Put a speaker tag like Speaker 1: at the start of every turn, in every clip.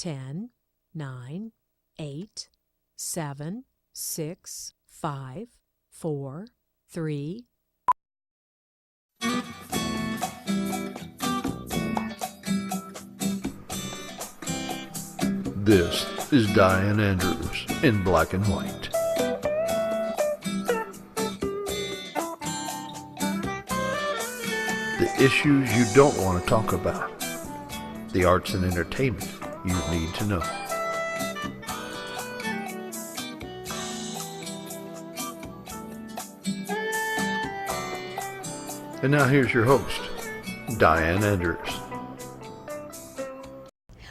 Speaker 1: 10, 9, 8, 7, 6, 5, 4, 3.
Speaker 2: This is Diane Andrews in Black and White. The issues you don't want to talk about. The arts and entertainment you need to know. And now here's your host, Diane Andrews.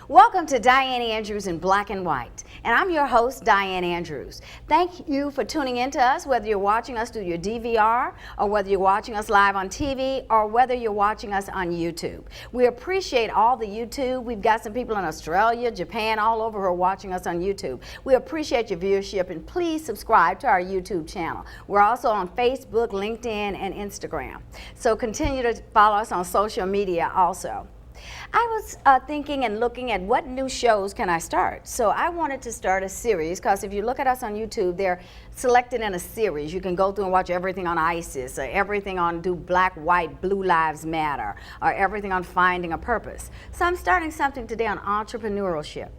Speaker 3: Welcome to Diane Andrews in Black and White, and I'm your host, Diane Andrews. Thank you for tuning in to us, whether you're watching us through your DVR, or whether you're watching us live on TV, or whether you're watching us on YouTube. We appreciate all the YouTube. We've got some people in Australia, Japan, all over who are watching us on YouTube. We appreciate your viewership, and please subscribe to our YouTube channel. We're also on Facebook, LinkedIn, and Instagram. So continue to follow us on social media also. I was thinking and looking at what new shows can I start. So I wanted to start a series, because if you look at us on YouTube, they're selected in a series. You can go through and watch everything on ISIS, or everything on Do Black, White, Blue Lives Matter, or everything on Finding a Purpose. So I'm starting something today on entrepreneurship.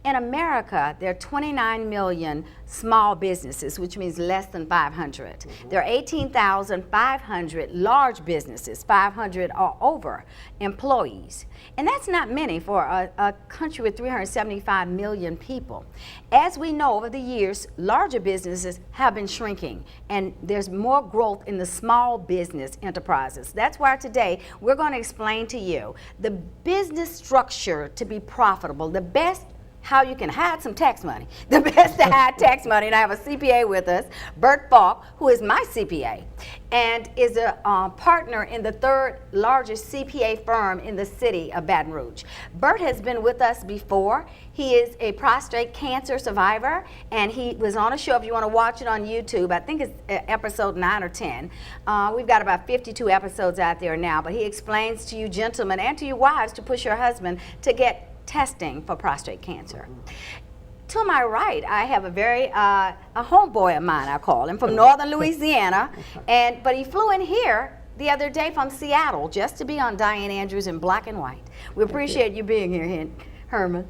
Speaker 3: In America, there are 29 million small businesses, which means less than 500. There are 18,500 large businesses, 500 or over employees. And that's not many for a country with 375 million people. As we know, over the years, larger businesses have been shrinking, and there's more growth in the small business enterprises. That's why today we're going to explain to you the business structure to be profitable, the best how you can hide some tax money, the best to hide tax money. And I have a CPA with us, Bert Falk, who is my CPA, and is a partner in the third largest CPA firm in the city of Baton Rouge. Bert has been with us before. He is a prostate cancer survivor, and he was on a show, if you want to watch it on YouTube, I think it's episode 9 or 10. We've got about 52 episodes out there now, but he explains to you gentlemen and to you wives to push your husband to get testing for prostate cancer. To my right, I have a homeboy of mine, I call him, from northern Louisiana, but he flew in here the other day from Seattle just to be on Diane Andrews in Black and White. We appreciate you being here, Herman.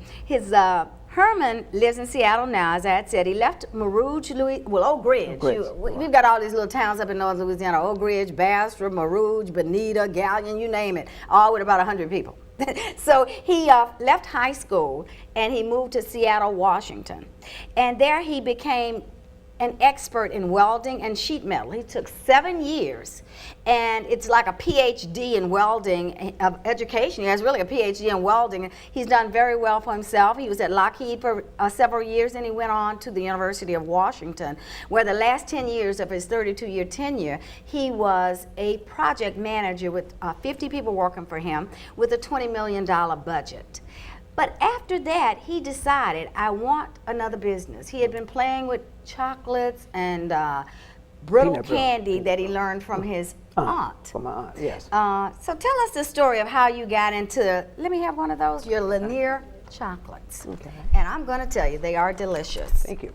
Speaker 3: Herman lives in Seattle now, as I had said. He left Oak Ridge. We've got all these little towns up in northern Louisiana: Oak Ridge, Bastrop, Rouge, Bonita, Gallion, you name it, all with about 100 people. So he left high school and he moved to Seattle, Washington. And there he became an expert in welding and sheet metal. He took 7 years, and it's like a PhD in welding of education. He has really a PhD in welding. He's done very well for himself. He was at Lockheed for several years, and he went on to the University of Washington, where the last 10 years of his 32-year tenure, he was a project manager with 50 people working for him with a $20 million budget. But after that, he decided, I want another business. He had been playing with chocolates and brittle candy that he learned from his aunt.
Speaker 4: From my aunt, yes.
Speaker 3: So tell us the story of how you got into, let me have one of those, your Lanier chocolates. Okay. And I'm going to tell you, they are delicious.
Speaker 4: Thank you.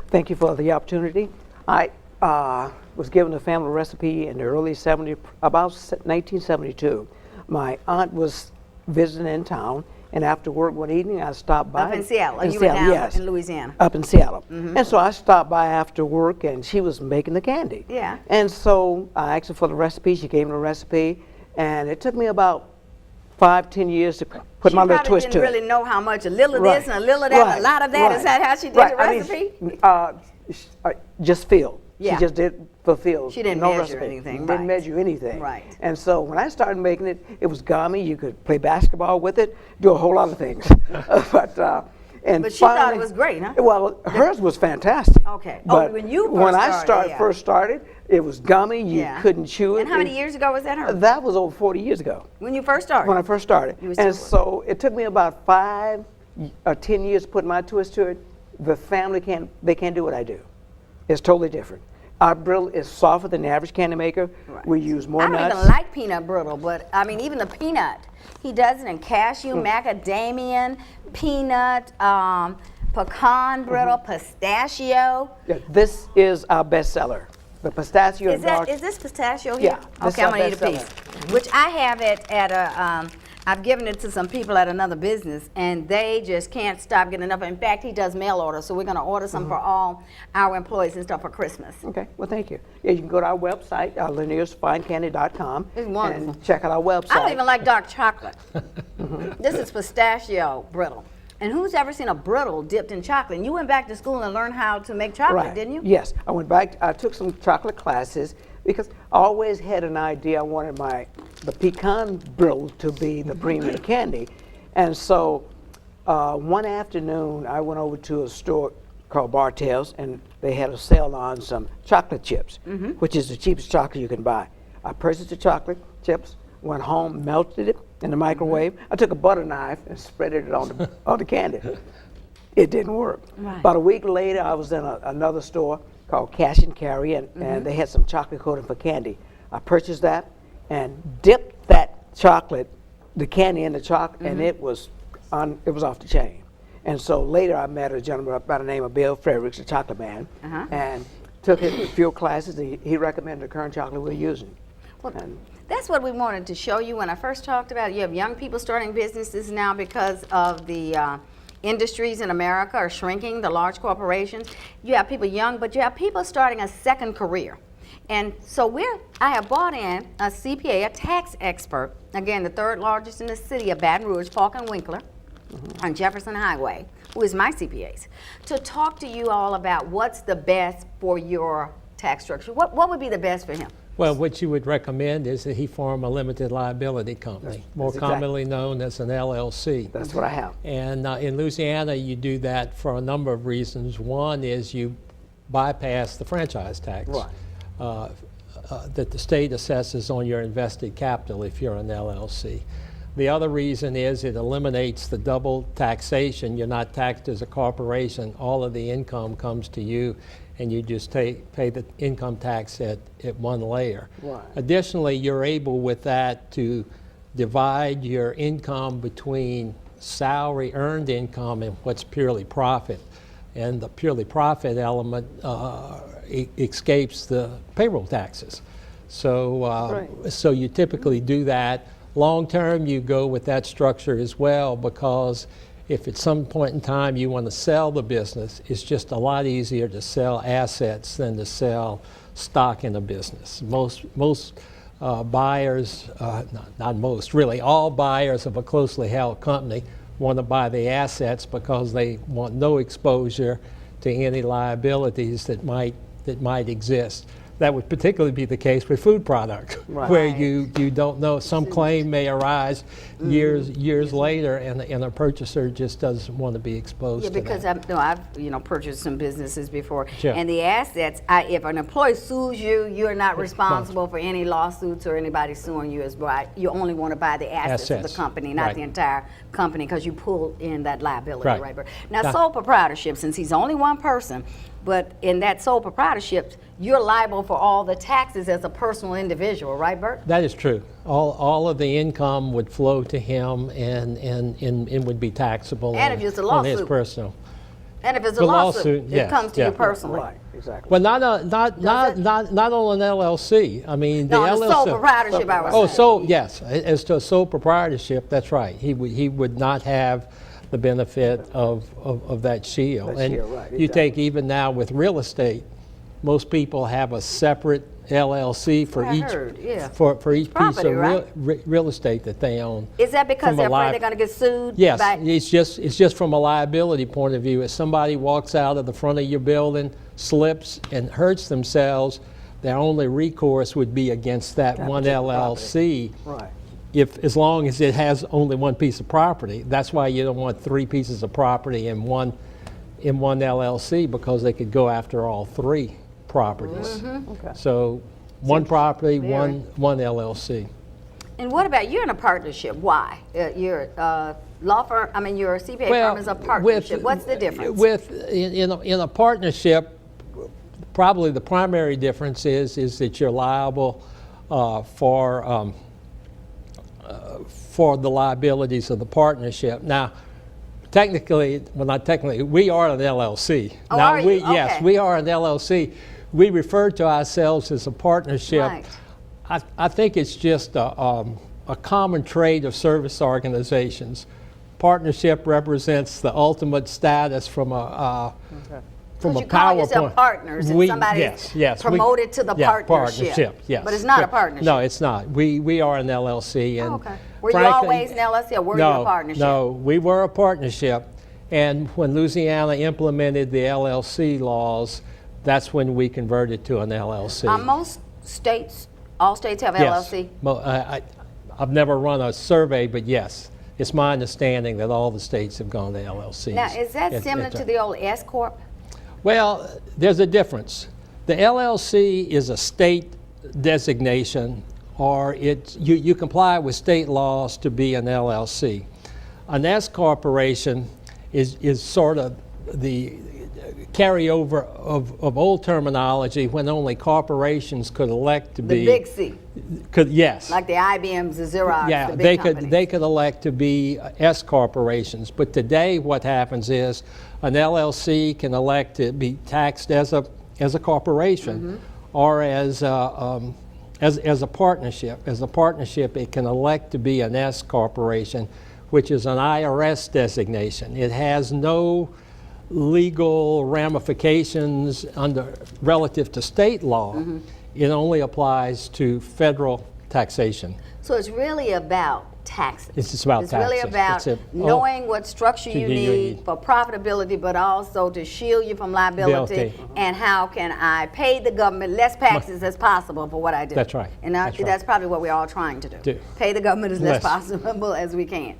Speaker 4: Thank you for the opportunity. I was given a family recipe in the early 70s, about 1972. My aunt was visiting in town, and after work one evening, I stopped by.
Speaker 3: Up in Seattle?
Speaker 4: In
Speaker 3: you
Speaker 4: Seattle,
Speaker 3: were down
Speaker 4: yes.
Speaker 3: in Louisiana?
Speaker 4: Up in Seattle. Mm-hmm. And so I stopped by after work, and she was making the candy.
Speaker 3: Yeah.
Speaker 4: And so I asked her for the recipe. She gave me the recipe, and it took me about 5-10 years to put my little twist to it.
Speaker 3: She probably didn't really know how much, a little of this and a little of that and a lot of that. Is that how she did the recipe?
Speaker 4: Just feel.
Speaker 3: Yeah.
Speaker 4: She just did fulfill.
Speaker 3: She didn't measure anything.
Speaker 4: Didn't measure anything.
Speaker 3: Right.
Speaker 4: And so when I started making it, it was gummy. You could play basketball with it, do a whole lot of things. But
Speaker 3: she thought it was great, huh?
Speaker 4: Well, hers was fantastic.
Speaker 3: Okay.
Speaker 4: But
Speaker 3: when you
Speaker 4: first started, it was gummy. You couldn't chew it.
Speaker 3: And how many years ago was that, Herman?
Speaker 4: That was over 40 years ago.
Speaker 3: When you first started?
Speaker 4: When I first started. And so it took me about 5 or 10 years to put my twist to it. The family can't do what I do. It's totally different. Our brittle is softer than the average candy maker.
Speaker 3: Right.
Speaker 4: We use more
Speaker 3: I don't
Speaker 4: nuts.
Speaker 3: even like peanut brittle, but I mean, even the peanut, he does it in cashew, macadamia, peanut, pecan brittle, pistachio.
Speaker 4: Yeah, this is our bestseller. The pistachio and dark.
Speaker 3: Is this pistachio here?
Speaker 4: Yeah, this
Speaker 3: Okay,
Speaker 4: is
Speaker 3: I'm
Speaker 4: our
Speaker 3: gonna eat a piece.
Speaker 4: bestseller.
Speaker 3: Which I have it at a, I've given it to some people at another business, and they just can't stop getting enough. In fact, he does mail orders, so we're gonna order some for all our employees and stuff for Christmas.
Speaker 4: Okay, well, thank you. Yeah, you can go to our website, lanier'sfinecandy.com,
Speaker 3: It's wonderful.
Speaker 4: and check out our website.
Speaker 3: I don't even like dark chocolate. This is pistachio brittle. And who's ever seen a brittle dipped in chocolate? And you went back to school and learned how to make chocolate,
Speaker 4: Right.
Speaker 3: didn't you?
Speaker 4: Yes, I went back. I took some chocolate classes because I always had an idea. I wanted the pecan brittle to be the premium candy, and so one afternoon I went over to a store called Bartell's, and they had a sale on some chocolate chips, which is the cheapest chocolate you can buy. I purchased the chocolate chips, went home, melted it in the microwave. I took a butter knife and spread it on the candy. It didn't work.
Speaker 3: Right.
Speaker 4: About a week later, I was in another store called Cash and Carry, and they had some chocolate coating for candy. I purchased that and dipped that chocolate, the candy in the chocolate, and it was off the chain. And so later I met a gentleman by the name of Bill Fredericks, the chocolate man, and took him a few classes. He recommended the current chocolate we're using.
Speaker 3: Well,
Speaker 4: And
Speaker 3: that's what we wanted to show you when I first talked about it. You have young people starting businesses now because of the industries in America are shrinking, the large corporations. You have people young, but you have people starting a second career. And so I have brought in a CPA, a tax expert, again, the third largest in the city of Baton Rouge, Falk and Winkler, on Jefferson Highway, who is my CPAs, to talk to you all about what's the best for your tax structure. What would be the best for him?
Speaker 5: Well, what you would recommend is that he form a limited liability company, more
Speaker 4: exactly.
Speaker 5: commonly known as an LLC.
Speaker 4: that's what I have.
Speaker 5: And in Louisiana, you do that for a number of reasons. One is you bypass the franchise tax
Speaker 4: Right.
Speaker 5: that the state assesses on your invested capital if you're an LLC. The other reason is it eliminates the double taxation. You're not taxed as a corporation. All of the income comes to you, and you just pay the income tax at one layer.
Speaker 4: Right.
Speaker 5: Additionally, you're able with that to divide your income between salary, earned income, and what's purely profit. And the purely profit element escapes the payroll taxes. So,
Speaker 4: Right.
Speaker 5: so you typically do that. Long term, you go with that structure as well, because if at some point in time you want to sell the business, it's just a lot easier to sell assets than to sell stock in a business. Most buyers, not most, really all buyers of a closely held company want to buy the assets because they want no exposure to any liabilities that might exist. That would particularly be the case with food product,
Speaker 4: Right.
Speaker 5: where you don't know, some claim may arise years later, and a purchaser just doesn't want to be exposed
Speaker 3: Yeah,
Speaker 5: to
Speaker 3: because
Speaker 5: that.
Speaker 3: I've purchased some businesses before,
Speaker 5: Sure.
Speaker 3: and the assets. If an employee sues you, you're not responsible for any lawsuits or anybody suing you. You only want to buy the assets of the
Speaker 5: Assets.
Speaker 3: company, not
Speaker 5: Right.
Speaker 3: the entire company, because you pull in that liability,
Speaker 5: Right.
Speaker 3: right? Bert? Now,
Speaker 5: Now-
Speaker 3: sole proprietorship, since he's only one person, but in that sole proprietorship, you're liable for all the taxes as a personal individual, right, Bert?
Speaker 5: That is true. All of the income would flow to him and would be taxable
Speaker 3: And if it's a
Speaker 5: on his
Speaker 3: lawsuit.
Speaker 5: personal.
Speaker 3: And if it's a
Speaker 5: The
Speaker 3: lawsuit,
Speaker 5: lawsuit,
Speaker 3: it
Speaker 5: yes,
Speaker 3: comes to
Speaker 5: yeah.
Speaker 3: you personally.
Speaker 4: Right, exactly.
Speaker 5: Well, not on an LLC. I mean,
Speaker 3: No,
Speaker 5: the
Speaker 3: on the
Speaker 5: LLC.
Speaker 3: sole proprietorship, I was
Speaker 5: Oh,
Speaker 3: saying.
Speaker 5: so yes, as to a sole proprietorship, that's right. He would not have the benefit of that shield.
Speaker 4: That
Speaker 5: And
Speaker 4: shield, right,
Speaker 5: you
Speaker 4: exactly.
Speaker 5: take even now with real estate, most people have a separate LLC for
Speaker 3: I
Speaker 5: each
Speaker 3: heard, yeah.
Speaker 5: for each piece
Speaker 3: Property,
Speaker 5: of
Speaker 3: right?
Speaker 5: real estate that they own.
Speaker 3: Is that because
Speaker 5: From a
Speaker 3: they're afraid
Speaker 5: li-
Speaker 3: they're going to get sued?
Speaker 5: Yes,
Speaker 3: by-
Speaker 5: it's just from a liability point of view. If somebody walks out of the front of your building, slips and hurts themselves, their only recourse would be against that one
Speaker 4: particular
Speaker 5: LLC.
Speaker 4: Right.
Speaker 5: As long as it has only one piece of property. That's why you don't want three pieces of property in one LLC, because they could go after all three properties.
Speaker 4: Okay.
Speaker 5: So one property,
Speaker 3: very-
Speaker 5: one LLC.
Speaker 3: And what about, you're in a partnership, why? You're a law firm, your CPA firm is a partnership. What's the difference?
Speaker 5: In a partnership, probably the primary difference is that you're liable for the liabilities of the partnership. Now, technically, well, not technically, we are an LLC.
Speaker 3: Oh,
Speaker 5: now,
Speaker 3: are you? Okay.
Speaker 5: Yes, we are an LLC. We refer to ourselves as a partnership.
Speaker 3: Right.
Speaker 5: I think it's just a common trait of service organizations. Partnership represents the ultimate status from a from a
Speaker 3: you call
Speaker 5: PowerPoint.
Speaker 3: yourself partners and somebody's promoted to the partnership.
Speaker 5: Yes.
Speaker 3: But it's not a partnership.
Speaker 5: No, it's not. We are an LLC. And
Speaker 3: Okay. Were you always an LLC or were you a partnership?
Speaker 5: No, we were a partnership. And when Louisiana implemented the LLC laws, that's when we converted to an LLC.
Speaker 3: Most states, all states have
Speaker 5: Yes.
Speaker 3: LLC?
Speaker 5: I've never run a survey, but yes. It's my understanding that all the states have gone to LLCs.
Speaker 3: Now, is that similar to the old S Corp?
Speaker 5: Well, there's a difference. The LLC is a state designation, or you comply with state laws to be an LLC. An S corporation is sort of the carryover of old terminology when only corporations could elect to be.
Speaker 3: The big C.
Speaker 5: Yes.
Speaker 3: Like the IBMs, the Xerox,
Speaker 5: Yeah,
Speaker 3: the big companies.
Speaker 5: they could elect to be S corporations. But today, what happens is an LLC can elect to be taxed as a corporation, or as a partnership. As a partnership, it can elect to be an S corporation, which is an IRS designation. It has no legal ramifications relative to state law. It only applies to federal taxation.
Speaker 3: So it's really about taxes.
Speaker 5: It's just about
Speaker 3: It's really
Speaker 5: taxes.
Speaker 3: about knowing what structure you need for profitability, but also to shield you from liability. And how can I pay the government less taxes as possible for what I do?
Speaker 5: That's right.
Speaker 3: And
Speaker 5: That's right.
Speaker 3: that's probably what we're all trying to do. Pay the government as less possible as we can.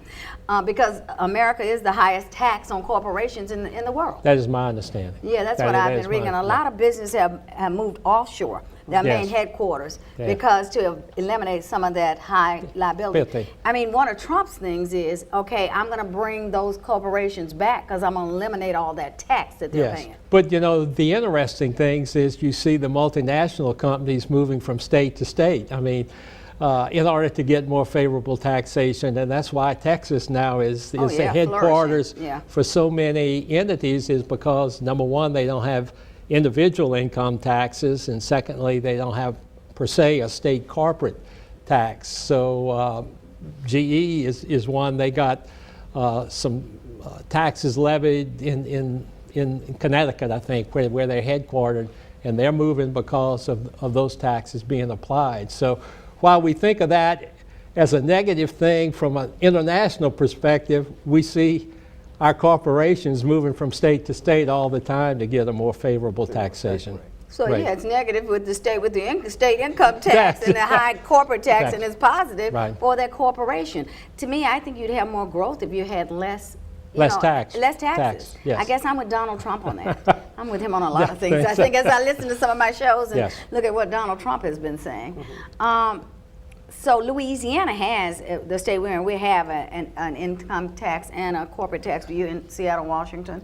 Speaker 3: Because America is the highest tax on corporations in the world.
Speaker 5: That is my understanding.
Speaker 3: Yeah, that's what I've been reading. And a lot of businesses have moved offshore, their main headquarters, because to eliminate some of that high liability. I mean, one of Trump's things is, okay, I'm going to bring those corporations back because I'm going to eliminate all that tax that they're paying.
Speaker 5: But you know, the interesting things is you see the multinational companies moving from state to state. I mean, in order to get more favorable taxation, and that's why Texas now is the headquarters for so many entities, is because number one, they don't have individual income taxes, and secondly, they don't have per se a state corporate tax. So GE is one. They got some taxes levied in Connecticut, I think, where they're headquartered, and they're moving because of those taxes being applied. So while we think of that as a negative thing from an international perspective, we see our corporations moving from state to state all the time to get a more favorable taxation.
Speaker 3: So yeah, it's negative with the state state income tax and the high corporate tax, and it's positive for that corporation. To me, I think you'd have more growth if you had less taxes.
Speaker 5: Yes.
Speaker 3: I guess I'm with Donald Trump on that. I'm with him on a lot of things. I think as I listen to some of my shows and look at what Donald Trump has been saying. So Louisiana has, the state we're in, we have an income tax and a corporate tax. Do you in Seattle, Washington?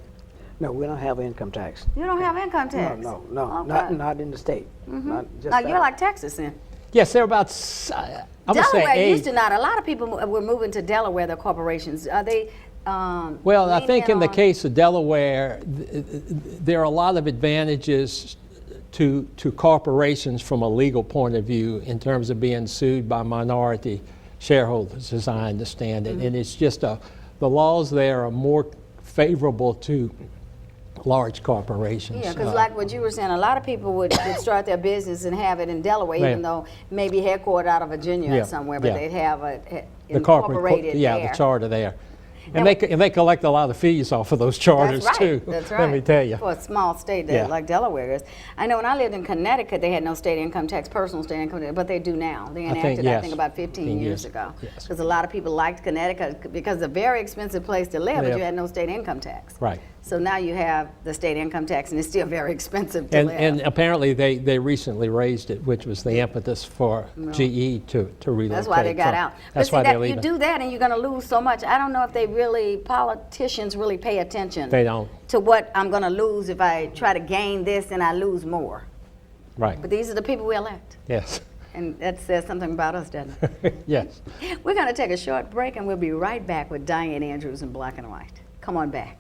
Speaker 4: No, we don't have income tax.
Speaker 3: You don't have income tax?
Speaker 4: No,
Speaker 3: Okay.
Speaker 4: not in the state. Not just
Speaker 3: now, you're like Texas then.
Speaker 5: Yes, they're about, I would say
Speaker 3: Delaware used to not. A lot of people were moving to Delaware, their corporations. Are they
Speaker 5: well, I think in the case of Delaware, there are a lot of advantages to corporations from a legal point of view in terms of being sued by minority shareholders, as I understand it. And it's just the laws there are more favorable to large corporations.
Speaker 3: Yeah, because like what you were saying, a lot of people would start their business and have it in Delaware, even though maybe headquartered out of Virginia or somewhere, but they'd have it incorporated there.
Speaker 5: The charter there. And they collect a lot of fees off of those charters too.
Speaker 3: That's right.
Speaker 5: Let me tell you.
Speaker 3: For a small state like Delaware is. I know when I lived in Connecticut, they had no state income tax, personal state income tax, but they do now. They enacted, I think about 15 years ago. Because a lot of people liked Connecticut because it's a very expensive place to live, but you had no state income tax.
Speaker 5: Right.
Speaker 3: So now you have the state income tax, and it's still very expensive to live.
Speaker 5: And apparently they recently raised it, which was the impetus for GE to relocate.
Speaker 3: That's why they got out.
Speaker 5: That's
Speaker 3: but see,
Speaker 5: why they're leaving.
Speaker 3: You do that, and you're going to lose so much. I don't know if they really, politicians really pay attention
Speaker 5: They don't.
Speaker 3: to what I'm going to lose if I try to gain this and I lose more.
Speaker 5: Right.
Speaker 3: But these are the people we elect.
Speaker 5: Yes.
Speaker 3: And that says something about us, doesn't it?
Speaker 5: Yes.
Speaker 3: We're going to take a short break and we'll be right back with Diane Andrews in Black and White. Come on back.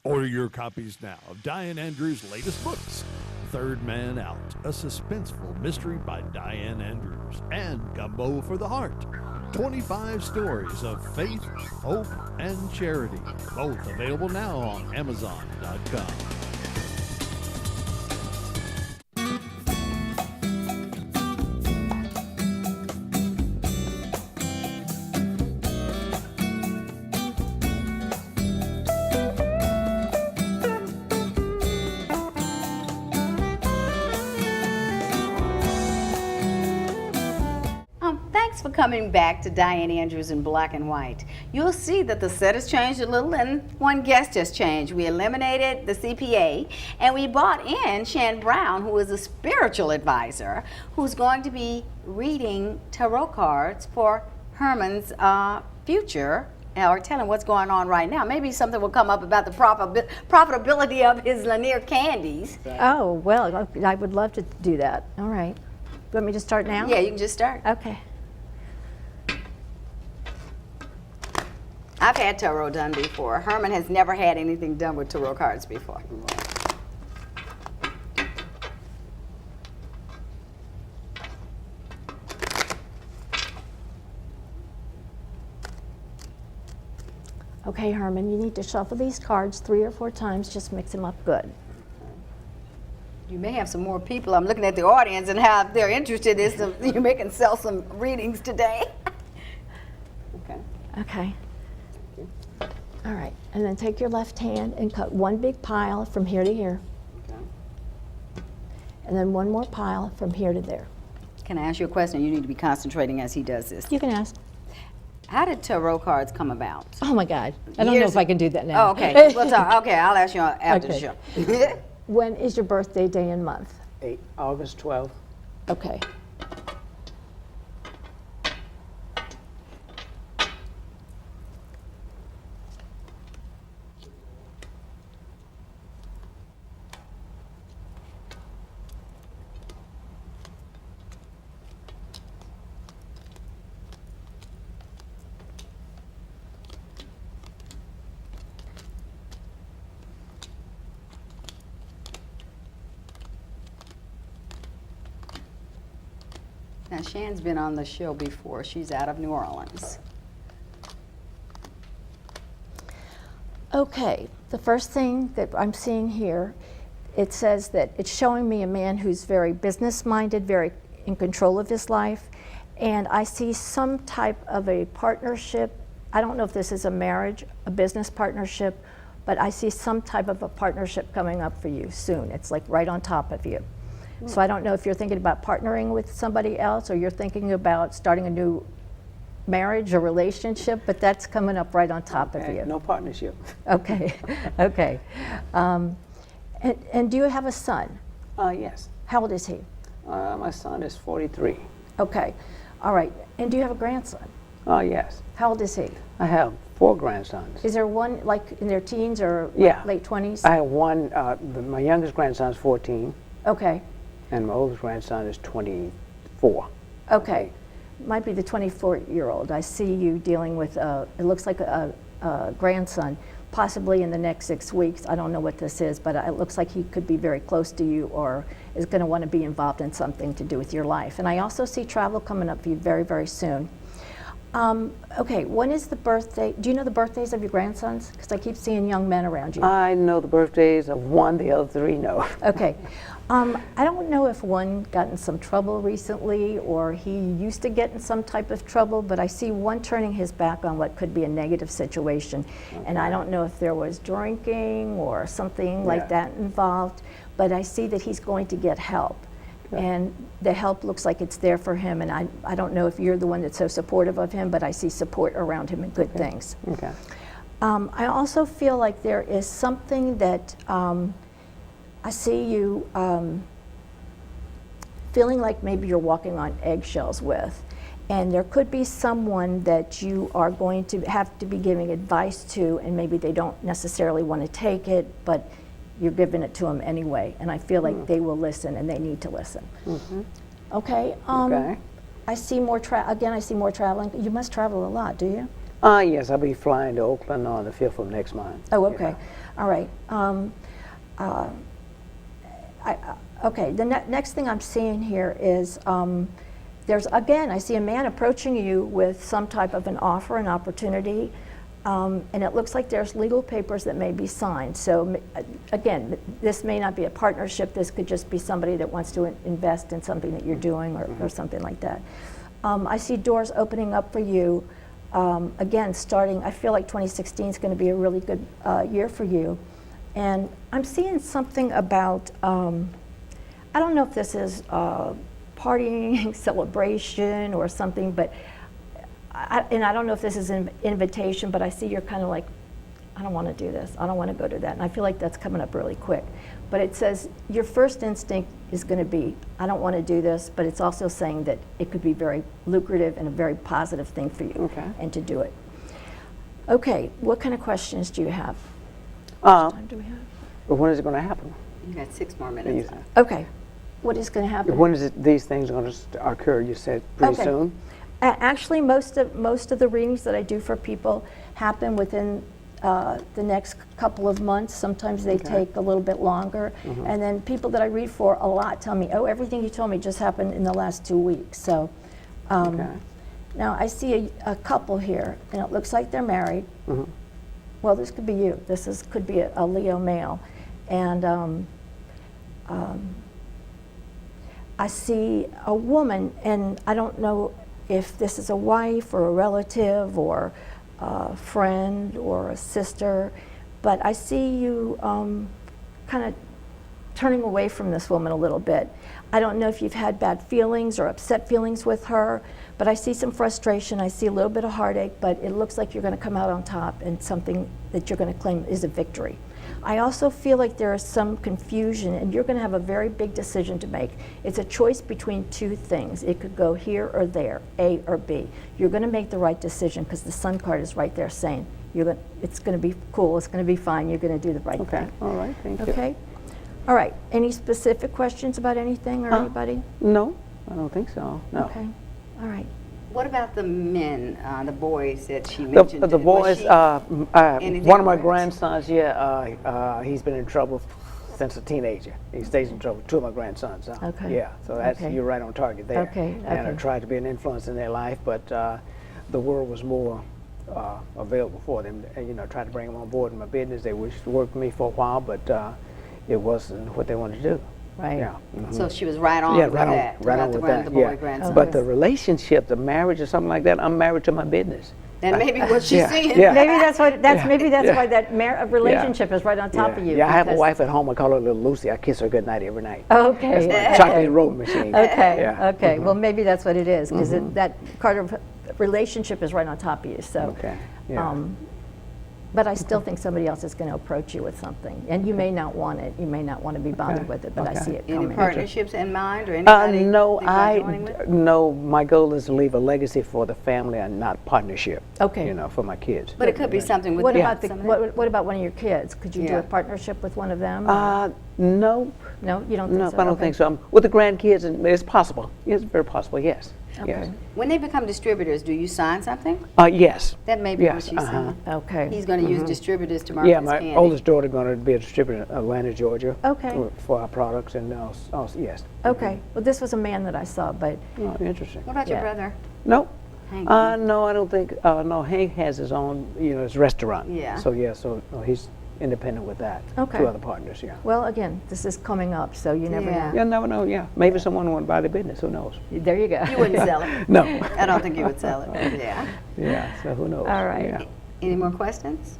Speaker 6: Order your copies now of Diane Andrews' latest books, Third Man Out, a suspenseful mystery by Diane Andrews, and Gumbo for the Heart, 25 stories of faith, hope, and charity, both available now on Amazon.com.
Speaker 3: Thanks for coming back to Diane Andrews in Black and White. You'll see that the set has changed a little and one guest has changed. We eliminated the CPA and we brought in Shan Brown, who is a spiritual advisor, who's going to be reading tarot cards for Herman's future, or telling what's going on right now. Maybe something will come up about the profitability of his Lanier candies.
Speaker 7: Oh, well, I would love to do that. All right. You want me to start now?
Speaker 3: Yeah, you can just start.
Speaker 7: Okay.
Speaker 3: I've had tarot done before. Herman has never had anything done with tarot cards before.
Speaker 7: Okay, Herman, you need to shuffle these cards 3 or 4 times. Just mix them up good.
Speaker 3: You may have some more people. I'm looking at the audience and how they're interested in some, you may can sell some readings today. Okay.
Speaker 7: Okay. All right, and then take your left hand and cut one big pile from here to here.
Speaker 3: Okay.
Speaker 7: And then one more pile from here to there.
Speaker 3: Can I ask you a question? You need to be concentrating as he does this.
Speaker 7: You can ask.
Speaker 3: How did tarot cards come about?
Speaker 7: Oh my God, I don't know
Speaker 3: Years
Speaker 7: if I can do that now.
Speaker 3: Oh, okay. We'll talk. Okay, I'll ask you after
Speaker 7: Okay.
Speaker 3: the show.
Speaker 7: When is your birthday, day, and month?
Speaker 4: August 12th.
Speaker 7: Okay.
Speaker 3: Now, Shan's been on the show before. She's out of New Orleans.
Speaker 7: Okay, the first thing that I'm seeing here, it says that it's showing me a man who's very business-minded, very in control of his life, and I see some type of a partnership. I don't know if this is a marriage, a business partnership, but I see some type of a partnership coming up for you soon. It's like right on top of you. So I don't know if you're thinking about partnering with somebody else or you're thinking about starting a new marriage or relationship, but that's coming up right on top of you.
Speaker 4: No partnership.
Speaker 7: Okay, okay. And do you have a son?
Speaker 4: Yes.
Speaker 7: How old is he?
Speaker 4: My son is 43.
Speaker 7: Okay, all right. And do you have a grandson?
Speaker 4: Yes.
Speaker 7: How old is he?
Speaker 4: I have 4 grandsons.
Speaker 7: Is there one like in their teens or
Speaker 4: Yeah.
Speaker 7: late 20s?
Speaker 4: I have one, my youngest grandson is 14,
Speaker 7: Okay,
Speaker 4: and my oldest grandson is 24.
Speaker 7: okay. Might be the 24-year-old. I see you dealing with, it looks like a grandson, possibly in the next 6 weeks. I don't know what this is, but it looks like he could be very close to you or is going to want to be involved in something to do with your life. And I also see travel coming up for you very, very soon. Okay, when is the birthday? Do you know the birthdays of your grandsons? Because I keep seeing young men around you.
Speaker 4: I know the birthdays of one, the other 3 no.
Speaker 7: Okay. I don't know if one got in some trouble recently or he used to get in some type of trouble, but I see one turning his back on what could be a negative situation. Okay. And I don't know if there was drinking or something like that involved, but I see that he's going to get help. and the help looks like it's there for him, and I don't know if you're the one that's so supportive of him, but I see support around him and good things.
Speaker 4: Okay.
Speaker 7: I also feel like there is something that I see you feeling like maybe you're walking on eggshells with. And there could be someone that you are going to have to be giving advice to, and maybe they don't necessarily want to take it, but you're giving it to them anyway. And I feel like they will listen, and they need to listen. Okay.
Speaker 4: Okay.
Speaker 7: I see more I see more traveling. You must travel a lot, do you?
Speaker 4: Yes, I'll be flying to Oakland on the 5th of next month.
Speaker 7: Oh, okay. All right. Okay, the next thing I'm seeing here is I see a man approaching you with some type of an offer, an opportunity, and it looks like there's legal papers that may be signed. So again, this may not be a partnership. This could just be somebody that wants to invest in something that you're doing or something like that. I see doors opening up for you. Again, I feel like 2016 is going to be a really good year for you. And I'm seeing something about, I don't know if this is partying, celebration, or something, but, I don't know if this is an invitation, but I see you're kind of like, I don't want to do this, I don't want to go to that, and I feel like that's coming up really quick. But it says your first instinct is going to be, I don't want to do this, but it's also saying that it could be very lucrative and a very positive thing for you, and to do it. Okay, what kind of questions do you have? How much time do we have?
Speaker 4: But when is it going to happen?
Speaker 3: You got 6 more minutes.
Speaker 7: Okay, what is going to happen?
Speaker 4: When is these things going to occur? You said pretty soon?
Speaker 7: Actually, most of the readings that I do for people happen within the next couple of months. Sometimes they take a little bit longer. And then people that I read for a lot tell me, oh, everything you told me just happened in the last 2 weeks. So now I see a couple here, and it looks like they're married. Well, this could be you. Could be a Leo male. And I see a woman, and I don't know if this is a wife or a relative or a friend or a sister, but I see you kind of turning away from this woman a little bit. I don't know if you've had bad feelings or upset feelings with her, but I see some frustration, I see a little bit of heartache, but it looks like you're going to come out on top and something that you're going to claim is a victory. I also feel like there is some confusion, and you're going to have a very big decision to make. It's a choice between two things. It could go here or there, A or B. You're going to make the right decision because the Sun card is right there saying it's going to be cool, it's going to be fine, you're going to do the right thing.
Speaker 4: All right, thank you.
Speaker 7: Okay? All right, any specific questions about anything or anybody?
Speaker 4: No, I don't think so, no.
Speaker 7: Okay, all right.
Speaker 3: What about the men, the boys that she mentioned?
Speaker 4: The boys,
Speaker 3: anything
Speaker 4: one of my
Speaker 3: about-
Speaker 4: grandsons, he's been in trouble since a teenager. He stays in trouble, 2 of my grandsons.
Speaker 7: Okay.
Speaker 4: Yeah, so that's, you're right on target there.
Speaker 7: Okay,
Speaker 4: And I
Speaker 7: okay.
Speaker 4: tried to be an influence in their life, but the world was more available for them. Tried to bring them on board in my business. They wished to work with me for a while, but it wasn't what they wanted to do.
Speaker 7: Right.
Speaker 4: Yeah.
Speaker 3: So she was right on
Speaker 4: Yeah,
Speaker 3: with
Speaker 4: right on,
Speaker 3: that.
Speaker 4: right on
Speaker 3: about
Speaker 4: with that.
Speaker 3: the boy
Speaker 4: Yeah.
Speaker 3: grandson.
Speaker 4: But the relationship, the marriage or something like that, I'm married to my business.
Speaker 3: That may be what she's
Speaker 4: Yeah,
Speaker 3: seeing.
Speaker 4: yeah.
Speaker 7: Maybe that's why
Speaker 4: Yeah.
Speaker 7: that relationship is right on top of you.
Speaker 4: Yeah, I have a
Speaker 7: because-
Speaker 4: wife at home. I call her Little Lucy. I kiss her good night every night.
Speaker 7: Okay.
Speaker 4: That's my chocolate roll machine.
Speaker 7: Okay,
Speaker 4: Yeah.
Speaker 7: okay. Well, maybe that's what it is, because that card of relationship is right on top of you. So,
Speaker 4: Okay. Yeah.
Speaker 7: but I still think somebody else is going to approach you with something, and you may not want it. You may not want to be bothered with it, but I see it
Speaker 3: Any
Speaker 7: coming.
Speaker 3: partnerships in mind or anybody?
Speaker 4: No,
Speaker 3: think about joining with?
Speaker 4: no. My goal is to leave a legacy for the family and not partnership.
Speaker 7: Okay.
Speaker 4: For my kids.
Speaker 3: But it could be something with
Speaker 7: What
Speaker 3: them,
Speaker 7: about
Speaker 3: some of that.
Speaker 7: what about one of your kids? Could you do
Speaker 3: Yeah.
Speaker 7: a partnership with one of them?
Speaker 4: No.
Speaker 7: No, you don't think
Speaker 4: No,
Speaker 7: so?
Speaker 4: I don't
Speaker 7: Okay.
Speaker 4: think so. With the grandkids, it's possible. It's very possible. Yes.
Speaker 7: Okay.
Speaker 4: Yes.
Speaker 3: When they become distributors, do you sign something?
Speaker 4: Yes.
Speaker 3: That may be what
Speaker 4: Yes,
Speaker 3: she's saying.
Speaker 7: Okay.
Speaker 3: He's going to use distributors to market
Speaker 4: Yeah,
Speaker 3: his
Speaker 4: my
Speaker 3: candy.
Speaker 4: oldest daughter going to be a distributor in Atlanta, Georgia.
Speaker 7: Okay.
Speaker 4: For our products, and also yes.
Speaker 7: Okay. Well, this was a man that I saw, but
Speaker 4: Oh, interesting.
Speaker 3: What about your
Speaker 7: Yeah.
Speaker 3: brother?
Speaker 4: No.
Speaker 3: Hank?
Speaker 4: No, I don't think. No, Hank has his own, his restaurant.
Speaker 3: Yeah.
Speaker 4: So he's independent with that.
Speaker 7: Okay.
Speaker 4: 2 other partners. Yeah.
Speaker 7: well, again, this is coming up, so you never
Speaker 3: Yeah.
Speaker 7: know.
Speaker 4: You never know. Yeah. Maybe someone want to buy the business. Who knows?
Speaker 7: There you go.
Speaker 3: You wouldn't sell it.
Speaker 4: No.
Speaker 3: I don't think you would sell it. Yeah.
Speaker 4: Yeah. So who knows?
Speaker 7: All right.
Speaker 4: Yeah.
Speaker 3: Any more questions?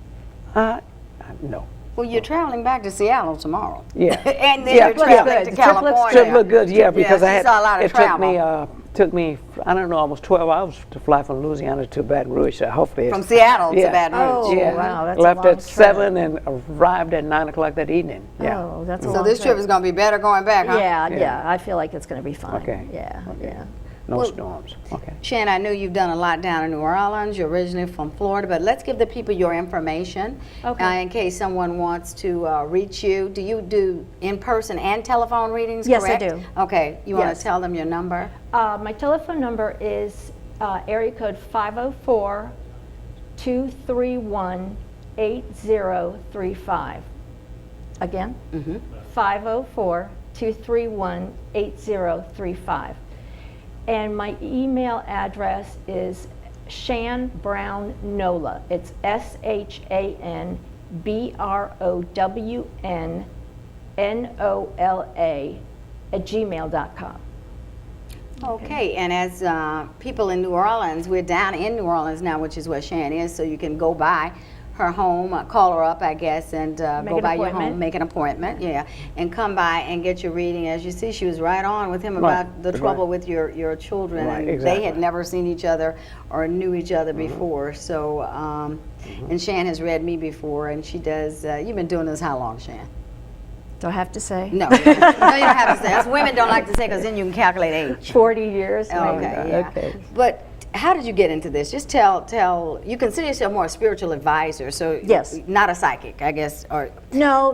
Speaker 4: No.
Speaker 3: Well, you're traveling back to Seattle tomorrow.
Speaker 4: Yeah.
Speaker 3: And then
Speaker 4: Yeah,
Speaker 3: you're traveling
Speaker 4: yeah.
Speaker 3: to
Speaker 7: The trip looks
Speaker 3: California.
Speaker 4: Trip looked good, yeah, because
Speaker 3: Yes,
Speaker 4: I
Speaker 3: you
Speaker 4: had,
Speaker 3: saw a lot of
Speaker 4: it
Speaker 3: travel.
Speaker 4: took me, I don't know, almost 12 hours to fly from Louisiana to Baton Rouge. So hopefully
Speaker 3: From Seattle to
Speaker 4: yeah.
Speaker 3: Baton Rouge.
Speaker 7: Oh,
Speaker 4: Yeah.
Speaker 7: wow, that's a
Speaker 4: Left
Speaker 7: long
Speaker 4: at 7 and arrived at 9 o'clock that evening. Yeah.
Speaker 7: Oh, that's a
Speaker 3: So
Speaker 7: long
Speaker 3: this trip is going to be better going back, huh?
Speaker 7: Yeah,
Speaker 4: Yeah.
Speaker 7: yeah, I feel like it's going to be fine.
Speaker 4: Okay.
Speaker 7: Yeah,
Speaker 4: Okay.
Speaker 7: yeah.
Speaker 4: No
Speaker 3: Well-
Speaker 4: storms. Okay.
Speaker 3: Shan, I know you've done a lot down in New Orleans. You're originally from Florida, but let's give the people your information
Speaker 7: Okay.
Speaker 3: in case someone wants to reach you. Do you do in-person and telephone readings,
Speaker 7: Yes, I
Speaker 3: correct?
Speaker 7: do.
Speaker 3: Okay. You want
Speaker 7: Yes.
Speaker 3: to tell them your number?
Speaker 7: My telephone number is area code 504-231-8035. Again? 504-231-8035. And my email address is Shan Brown Nola. It's ShanBrownNola @gmail.com.
Speaker 3: Okay, and as people in New Orleans, we're down in New Orleans now, which is where Shan is, so you can go by her home, call her up, I guess, and go
Speaker 7: an
Speaker 3: by your
Speaker 7: appointment.
Speaker 3: home, make an appointment, yeah, and come by and get your reading. As you see, she was right on with him about the trouble with your children,
Speaker 4: Right,
Speaker 3: and
Speaker 4: exactly.
Speaker 3: they had never seen each other or knew each other before. So, and Shan has read me before, and she does. You've been doing this how long, Shan?
Speaker 7: Do I have to say?
Speaker 3: No, no, you don't have to say. Us women don't like to say because then you can calculate age.
Speaker 7: 40 years, maybe.
Speaker 3: Okay, yeah.
Speaker 4: Okay.
Speaker 3: But how did you get into this? Just tell. You consider yourself more a spiritual advisor, so
Speaker 7: Yes.
Speaker 3: not a psychic, I guess. Or
Speaker 7: No.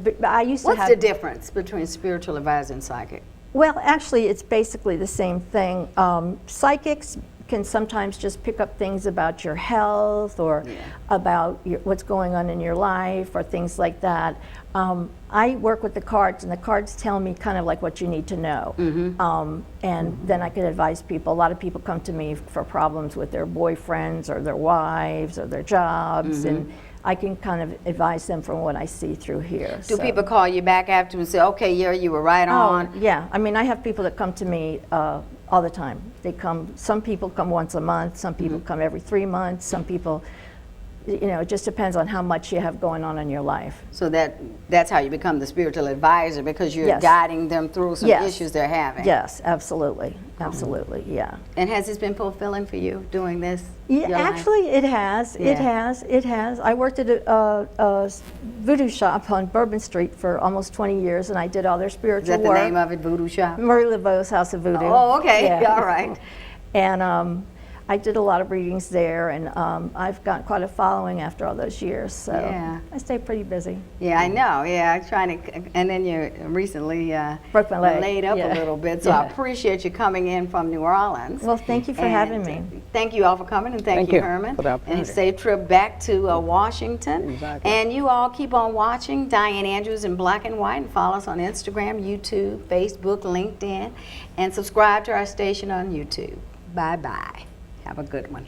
Speaker 7: But I used to
Speaker 3: what's
Speaker 7: have.
Speaker 3: the difference between spiritual advisor and psychic?
Speaker 7: Well, actually, it's basically the same thing. Psychics can sometimes just pick up things about your health or about what's going on in your life or things like that. I work with the cards, and the cards tell me kind of like what you need to know. And then I can advise people. A lot of people come to me for problems with their boyfriends or their wives or their jobs, and I can kind of advise them from what I see through here.
Speaker 3: Do people call you back after and say, "Okay, yeah, you were right on"?
Speaker 7: Yeah, I mean, I have people that come to me all the time. They come. Some people come once a month. Some people come every 3 months. Some people, it just depends on how much you have going on in your life.
Speaker 3: So that's how you become the spiritual advisor, because you're
Speaker 7: Yes.
Speaker 3: guiding them through some
Speaker 7: Yes.
Speaker 3: issues they're having.
Speaker 7: Yes, absolutely, yeah.
Speaker 3: And has this been fulfilling for you doing this?
Speaker 7: Yeah,
Speaker 3: your life?
Speaker 7: actually, it has. It
Speaker 3: Yeah.
Speaker 7: has. I worked at a voodoo shop on Bourbon Street for almost 20 years, and I did all their
Speaker 3: Is
Speaker 7: spiritual
Speaker 3: that the
Speaker 7: work.
Speaker 3: name of it, Voodoo Shop?
Speaker 7: Marie Laveau's House of Voodoo.
Speaker 3: Oh, okay.
Speaker 7: Yeah.
Speaker 3: All right.
Speaker 7: And I did a lot of readings there, and I've got quite a following after all those years, so
Speaker 3: Yeah.
Speaker 7: I stay pretty busy.
Speaker 3: Yeah, I know. Yeah, I'm trying to, and then you recently
Speaker 7: Broke my leg.
Speaker 3: laid up
Speaker 7: Yeah.
Speaker 3: a little bit. So I
Speaker 7: Yeah.
Speaker 3: appreciate you coming in from New Orleans.
Speaker 7: Well, thank you for
Speaker 3: And,
Speaker 7: having me.
Speaker 3: Thank you all for coming, and thank
Speaker 4: Thank
Speaker 3: you,
Speaker 4: you
Speaker 3: Herman.
Speaker 4: for the
Speaker 3: And
Speaker 4: opportunity.
Speaker 3: a safe trip back to Washington.
Speaker 4: Exactly.
Speaker 3: And you all keep on watching Diane Andrews in Black and White, and follow us on Instagram, YouTube, Facebook, LinkedIn, and subscribe to our station on YouTube. Bye bye. Have a good one.